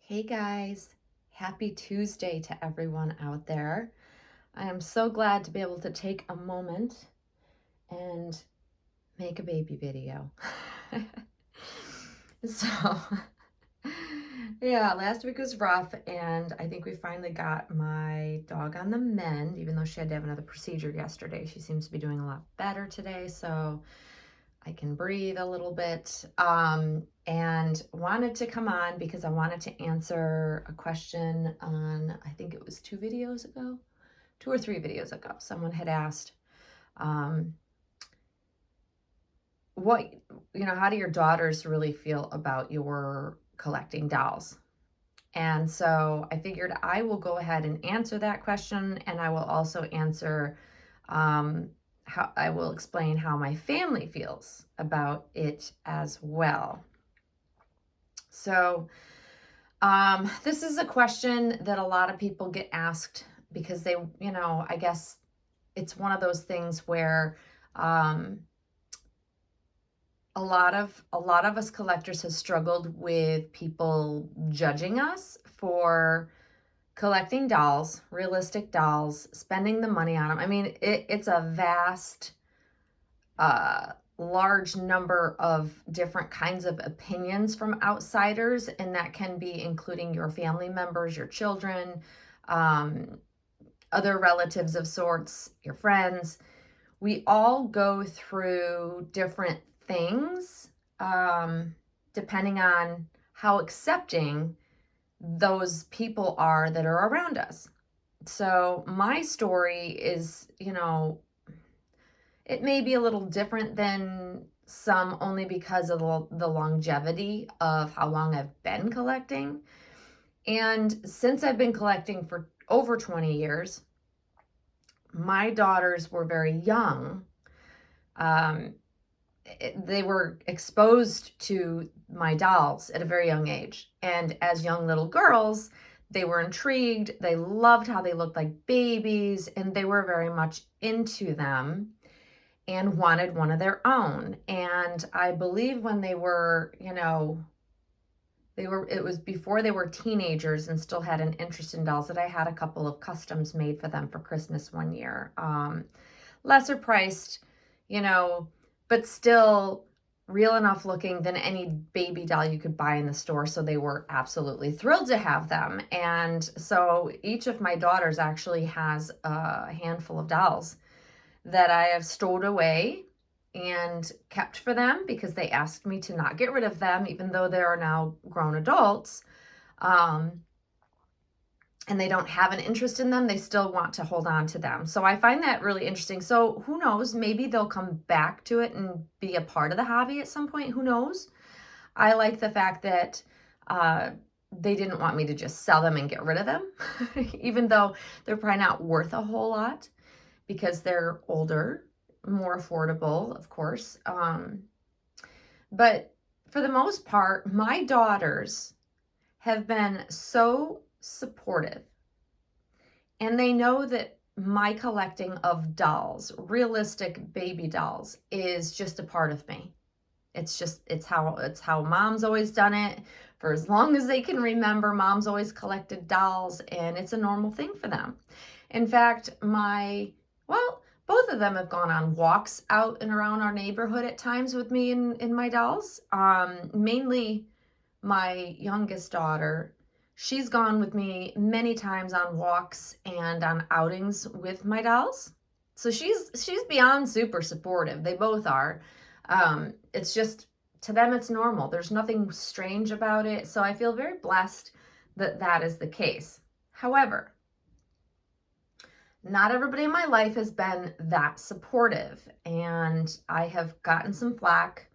Hey guys, happy Tuesday to everyone out there. I am so glad to be able to take a moment and make a baby video. So, yeah, last week was rough, and I think we finally got my dog on the mend, even though she had to have another procedure yesterday. She seems to be doing a lot better today, so I can breathe a little bit. And wanted to come on because I wanted to answer a question on, I think it was 2 or 3 videos ago. Someone had asked, um, what, how do your daughters really feel about your collecting dolls? And so I figured I will go ahead and answer that question, and I will also answer how I will explain how my family feels about it as well. So, this is a question that a lot of people get asked because they, I guess it's one of those things where um, a lot of us collectors have struggled with people judging us for collecting dolls, realistic dolls, spending the money on them. I mean, it's a vast, large number of different kinds of opinions from outsiders, and that can be including your family members, your children, um, other relatives of sorts, your friends. We all go through different things, depending on how accepting those people are that are around us. So my story is, it may be a little different than some only because of the longevity of how long I've been collecting. And since I've been collecting for over 20 years, my daughters were very young. Um, they were exposed to my dolls at a very young age. And as young little girls, they were intrigued. They loved how they looked like babies, and they were very much into them and wanted one of their own. And I believe when they were, it was before they were teenagers and still had an interest in dolls, that I had a couple of customs made for them for Christmas one year. Lesser priced, you know, but still real enough looking than any baby doll you could buy in the store. So they were absolutely thrilled to have them. And so each of my daughters actually has a handful of dolls that I have stored away and kept for them because they asked me to not get rid of them, even though they are now grown adults. Um, and they don't have an interest in them, they still want to hold on to them. So I find that really interesting. So who knows, maybe they'll come back to it and be a part of the hobby at some point. Who knows? I like the fact that they didn't want me to just sell them and get rid of them, even though they're probably not worth a whole lot because they're older, more affordable, of course. But for the most part, my daughters have been so supportive, and they know that my collecting of dolls, realistic baby dolls, is just a part of me. It's how mom's always done it. For as long as they can remember, mom's always collected dolls, and it's a normal thing for them. In fact, both of them have gone on walks out and around our neighborhood at times with me and my dolls. Mainly my youngest daughter, she's gone with me many times on walks and on outings with my dolls. So she's beyond super supportive. They both are. It's just, to them it's normal. There's nothing strange about it. So I feel very blessed that that is the case. However, not everybody in my life has been that supportive, and I have gotten some flack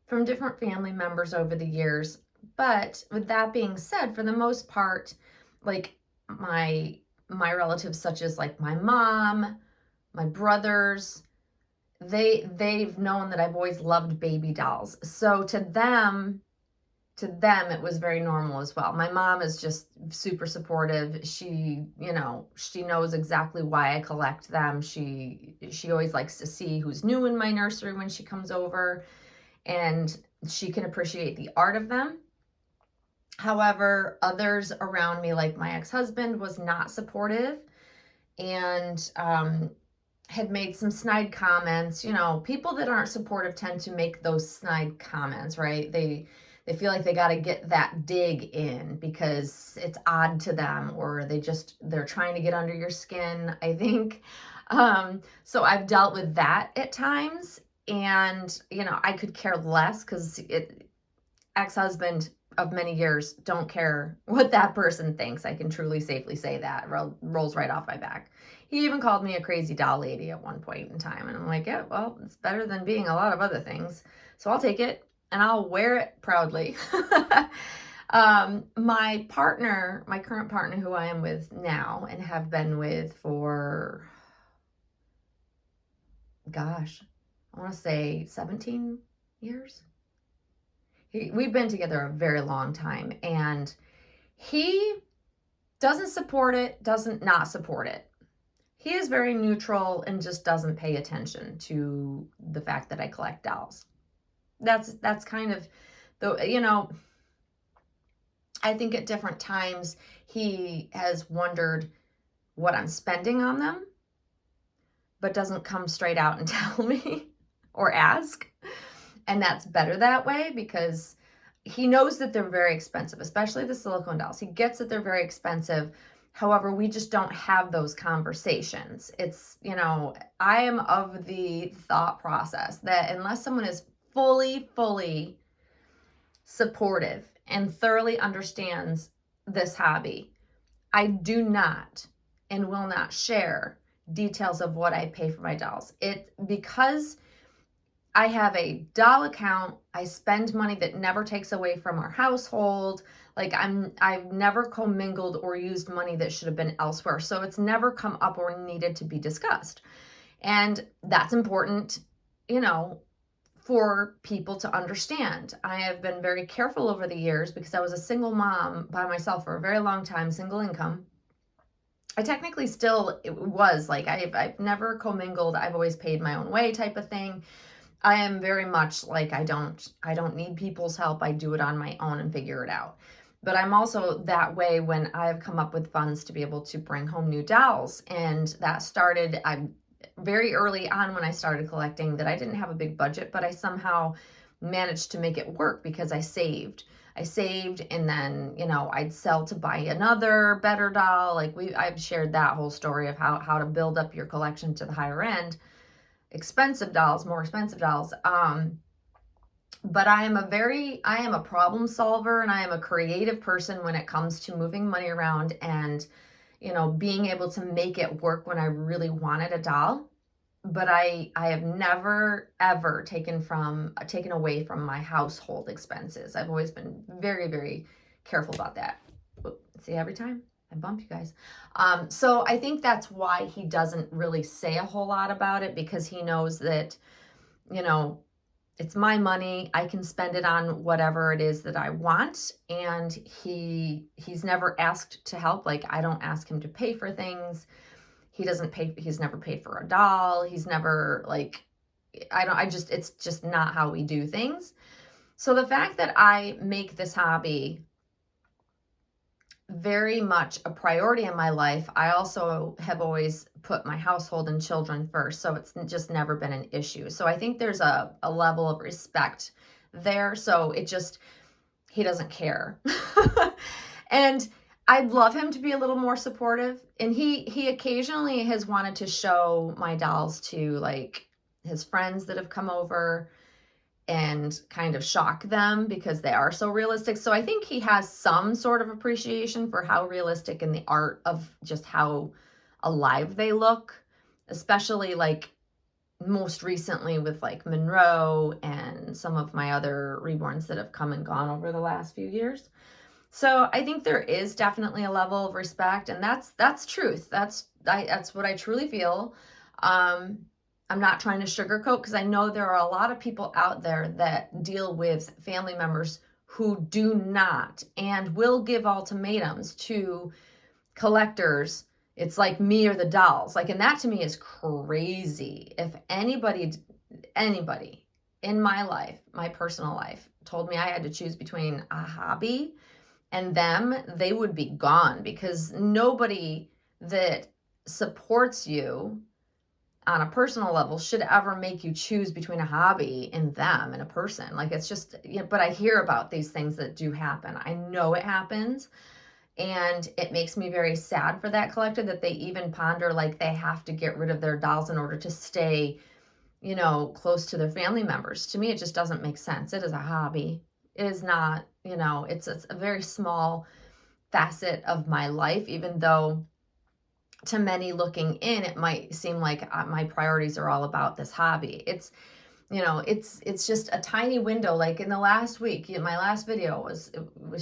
from different family members over the years. But with that being said, for the most part, like my relatives, such as like my mom, my brothers, they've known that I've always loved baby dolls. So to them it was very normal as well. My mom is just super supportive. She knows exactly why I collect them. She always likes to see who's new in my nursery when she comes over, and she can appreciate the art of them. However, others around me, like my ex-husband, was not supportive and had made some snide comments. You know, people that aren't supportive tend to make those snide comments, right? They feel like they got to get that dig in because it's odd to them, or they're trying to get under your skin, I think. So I've dealt with that at times, and you know, I could care less because ex-husband of many years, don't care what that person thinks. I can truly safely say that. Rolls right off my back. He even called me a crazy doll lady at one point in time. And I'm like, yeah, well, it's better than being a lot of other things. So I'll take it and I'll wear it proudly. My partner, my current partner who I am with now and have been with for, gosh, I want to say 17 years. We've been together a very long time, and he doesn't support it, doesn't not support it. He is very neutral and just doesn't pay attention to the fact that I collect dolls. That's kind of the, you know, I think at different times he has wondered what I'm spending on them, but doesn't come straight out and tell me or ask. And that's better that way because he knows that they're very expensive, especially the silicone dolls. He gets that they're very expensive. However, we just don't have those conversations. It's, you know, I am of the thought process that unless someone is fully supportive and thoroughly understands this hobby, I do not and will not share details of what I pay for my dolls. Because I have a doll account. I spend money that never takes away from our household. Like I've never commingled or used money that should have been elsewhere. So it's never come up or needed to be discussed. And that's important, you know, for people to understand. I have been very careful over the years because I was a single mom by myself for a very long time, single income. I technically still it was like I've never commingled. I've always paid my own way type of thing. I am very much like I don't need people's help. I do it on my own and figure it out. But I'm also that way when I've come up with funds to be able to bring home new dolls. And that started I very early on when I started collecting that I didn't have a big budget, but I somehow managed to make it work because I saved. I saved and then, you know, I'd sell to buy another better doll. Like I've shared that whole story of how to build up your collection to the higher end. Expensive dolls, more expensive dolls. But I am a problem solver and I am a creative person when it comes to moving money around and, you know, being able to make it work when I really wanted a doll. But I have never ever taken away from my household expenses. I've always been very careful about that. See, every time I bump you guys. So I think that's why he doesn't really say a whole lot about it because he knows that, you know, it's my money. I can spend it on whatever it is that I want. And he's never asked to help. Like I don't ask him to pay for things. He's never paid for a doll. He's never like, it's just not how we do things. So the fact that I make this hobby very much a priority in my life, I also have always put my household and children first. So it's just never been an issue. So I think there's a level of respect there. So he doesn't care. And I'd love him to be a little more supportive. And he occasionally has wanted to show my dolls to like his friends that have come over and kind of shock them because they are so realistic. So I think he has some sort of appreciation for how realistic and the art of just how alive they look, especially like most recently with like Monroe and some of my other reborns that have come and gone over the last few years. So I think there is definitely a level of respect, and that's truth. That's what I truly feel. I'm not trying to sugarcoat because I know there are a lot of people out there that deal with family members who do not and will give ultimatums to collectors. It's like me or the dolls. Like, and that to me is crazy. If anybody in my life, my personal life, told me I had to choose between a hobby and them, they would be gone, because nobody that supports you on a personal level should ever make you choose between a hobby and them and a person. Like, it's just, but I hear about these things that do happen. I know it happens. And it makes me very sad for that collector that they even ponder like they have to get rid of their dolls in order to stay, close to their family members. To me, it just doesn't make sense. It is a hobby. It is not, it's a very small facet of my life, even though to many looking in, it might seem like my priorities are all about this hobby. It's just a tiny window. Like in the last week, my last video was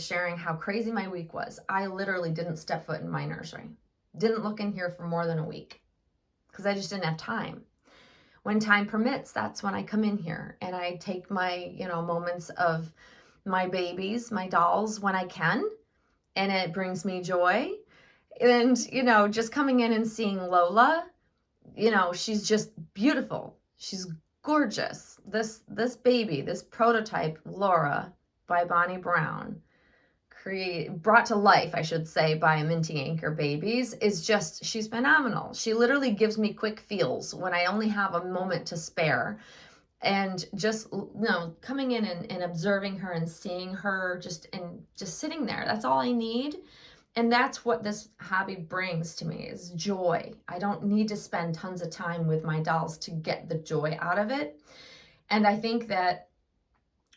sharing how crazy my week was. I literally didn't step foot in my nursery. Didn't look in here for more than a week because I just didn't have time. When time permits, that's when I come in here and I take my, moments of my babies, my dolls when I can, and it brings me joy. And, just coming in and seeing Lola, she's just beautiful. She's gorgeous. This baby, this prototype, Laura by Bonnie Brown, brought to life, I should say, by Minty Anchor Babies, is just, she's phenomenal. She literally gives me quick feels when I only have a moment to spare. And just, coming in and observing her and seeing her just sitting there, that's all I need. And that's what this hobby brings to me, is joy. I don't need to spend tons of time with my dolls to get the joy out of it. And I think that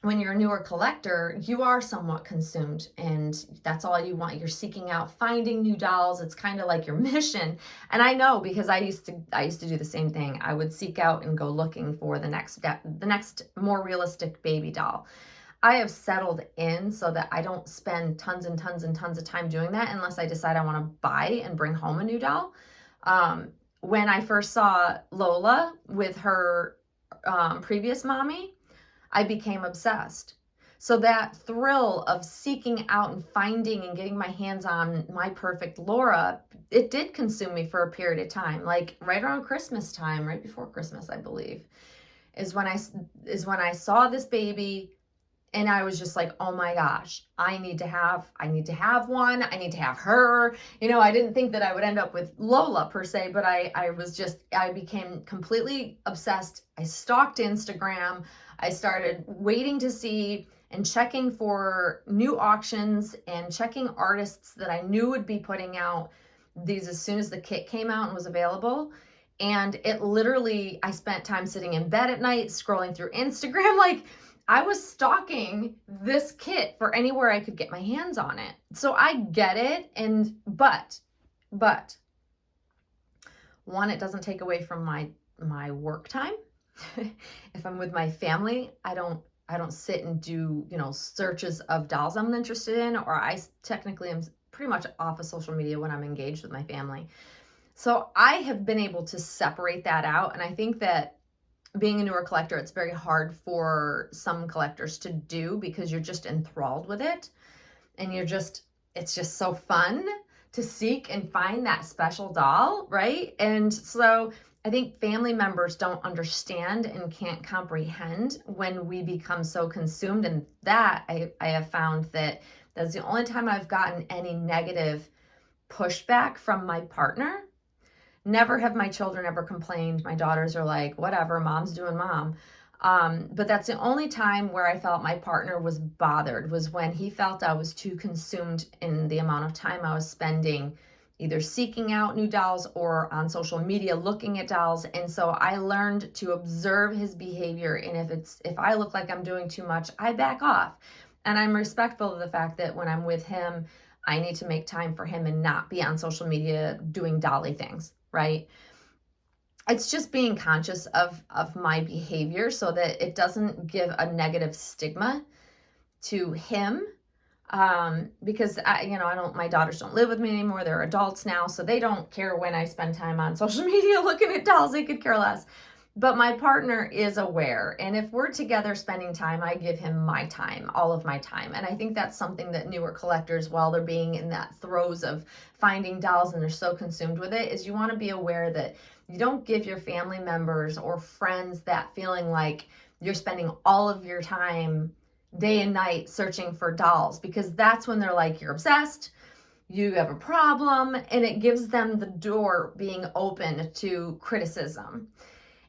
when you're a newer collector, you are somewhat consumed, and that's all you want. You're seeking out, finding new dolls. It's kind of like your mission. And I know, because I used to do the same thing. I would seek out and go looking for the next more realistic baby doll. I have settled in so that I don't spend tons and tons and tons of time doing that unless I decide I want to buy and bring home a new doll. When I first saw Lola with her previous mommy, I became obsessed. So that thrill of seeking out and finding and getting my hands on my perfect Laura, it did consume me for a period of time, like right around Christmas time, right before Christmas, I believe, is when I saw this baby. And I was just like, oh my gosh, I need to have one. I need to have her. I didn't think that I would end up with Lola per se, but I became completely obsessed. I stalked Instagram. I started waiting to see and checking for new auctions and checking artists that I knew would be putting out these as soon as the kit came out and was available. And it literally, I spent time sitting in bed at night, scrolling through Instagram, like, I was stalking this kit for anywhere I could get my hands on it. So I get it. But one, it doesn't take away from my work time. If I'm with my family, I don't sit and do, searches of dolls I'm interested in, or I technically am pretty much off of social media when I'm engaged with my family. So I have been able to separate that out. And I think that being a newer collector, it's very hard for some collectors to do, because you're just enthralled with it, and it's just so fun to seek and find that special doll, right? And so I think family members don't understand and can't comprehend when we become so consumed. And that I have found that that's the only time I've gotten any negative pushback from my partner. Never have my children ever complained. My daughters are like, whatever, mom's doing mom. But that's the only time where I felt my partner was bothered, was when he felt I was too consumed in the amount of time I was spending either seeking out new dolls or on social media looking at dolls. And so I learned to observe his behavior. And if I look like I'm doing too much, I back off. And I'm respectful of the fact that when I'm with him, I need to make time for him and not be on social media doing dolly things, right? It's just being conscious of my behavior so that it doesn't give a negative stigma to him. Because my daughters don't live with me anymore. They're adults now, so they don't care when I spend time on social media looking at dolls. They could care less. But my partner is aware. And if we're together spending time, I give him my time, all of my time. And I think that's something that newer collectors, while they're being in that throes of finding dolls and they're so consumed with it, is you want to be aware that you don't give your family members or friends that feeling like you're spending all of your time day and night searching for dolls, because that's when they're like, you're obsessed, you have a problem, and it gives them the door being open to criticism.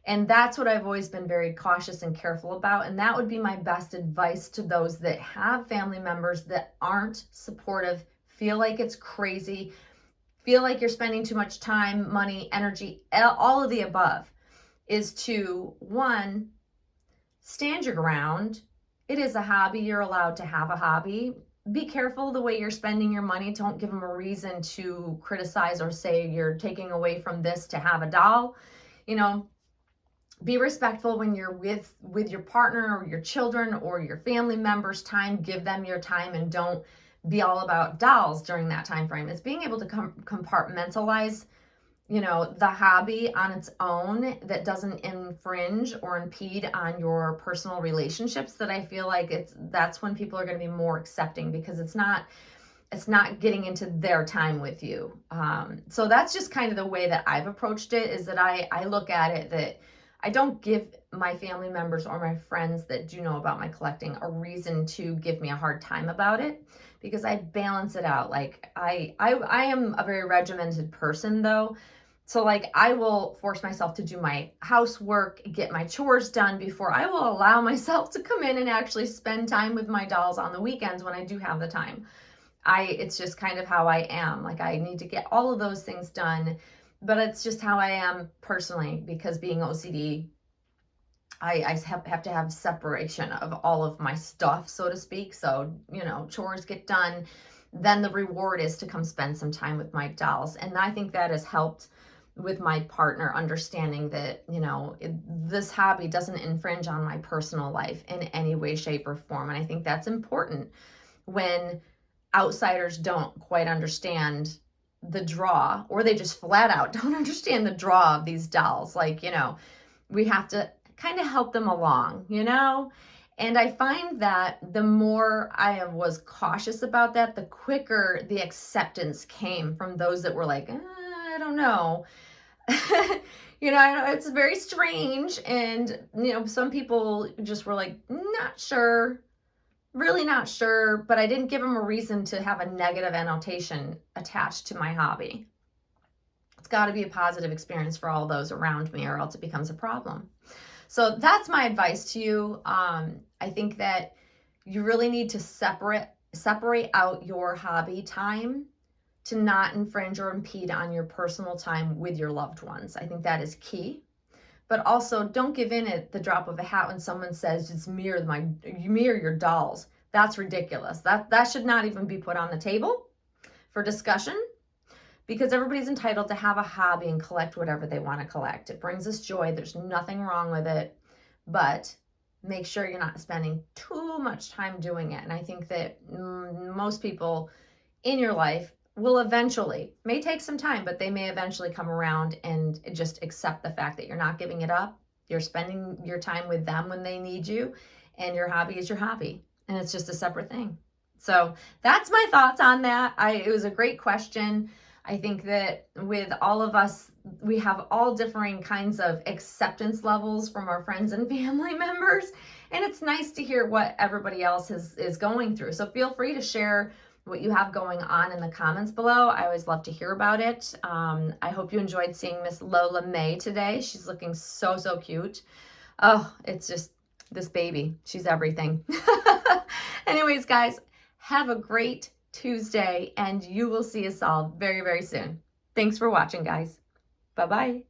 And that's what I've always been very cautious and careful about. And that would be my best advice to those that have family members that aren't supportive, feel like it's crazy, feel like you're spending too much time, money, energy, all of the above, is to, one, stand your ground. It is a hobby. You're allowed to have a hobby. Be careful the way you're spending your money. Don't give them a reason to criticize or say you're taking away from this to have a doll. You know, be respectful when you're with your partner or your children or your family members' time. Give them your time, and don't be all about dolls during that time frame. It's being able to compartmentalize, you know, the hobby on its own that doesn't infringe or impede on your personal relationships, that I feel like that's when people are going to be more accepting, because it's not getting into their time with you. So that's just kind of the way that I've approached it, is that I look at it that I don't give my family members or my friends that do know about my collecting a reason to give me a hard time about it, because I balance it out. Like I am a very regimented person though. So like I will force myself to do my housework, get my chores done before I will allow myself to come in and actually spend time with my dolls on the weekends when I do have the time. It's just kind of how I am. Like I need to get all of those things done, but it's just how I am personally, because being OCD, I have to have separation of all of my stuff, so to speak. So, you know, chores get done, then the reward is to come spend some time with my dolls. And I think that has helped with my partner understanding that, you know, this hobby doesn't infringe on my personal life in any way, shape, or form. And I think that's important when outsiders don't quite understand the draw, or they just flat out don't understand the draw of these dolls. Like, you know, we have to kind of help them along, you know? And I find that the more I was cautious about that, the quicker the acceptance came from those that were like, I don't know. You know, it's very strange. And, you know, some people just were like, not sure, really not sure, but I didn't give them a reason to have a negative annotation attached to my hobby. It's got to be a positive experience for all those around me, or else it becomes a problem. So that's my advice to you. I think that you really need to separate out your hobby time to not infringe or impede on your personal time with your loved ones. I think that is key. But also, don't give in at the drop of a hat when someone says just mirror your dolls. That's ridiculous. That should not even be put on the table for discussion, because everybody's entitled to have a hobby and collect whatever they want to collect. It brings us joy. There's nothing wrong with it, but make sure you're not spending too much time doing it. And I think that most people in your life will eventually, may take some time, but they may eventually come around and just accept the fact that you're not giving it up. You're spending your time with them when they need you, and your hobby is your hobby, and it's just a separate thing. So that's my thoughts on that. It was a great question. I think that with all of us, we have all differing kinds of acceptance levels from our friends and family members, and it's nice to hear what everybody else is going through. So feel free to share what you have going on in the comments below. I always love to hear about it. I hope you enjoyed seeing Miss Lola May today. She's looking so, so cute. Oh, it's just this baby. She's everything. Anyways, guys, have a great Tuesday, and you will see us all very, very soon. Thanks for watching, guys. Bye-bye.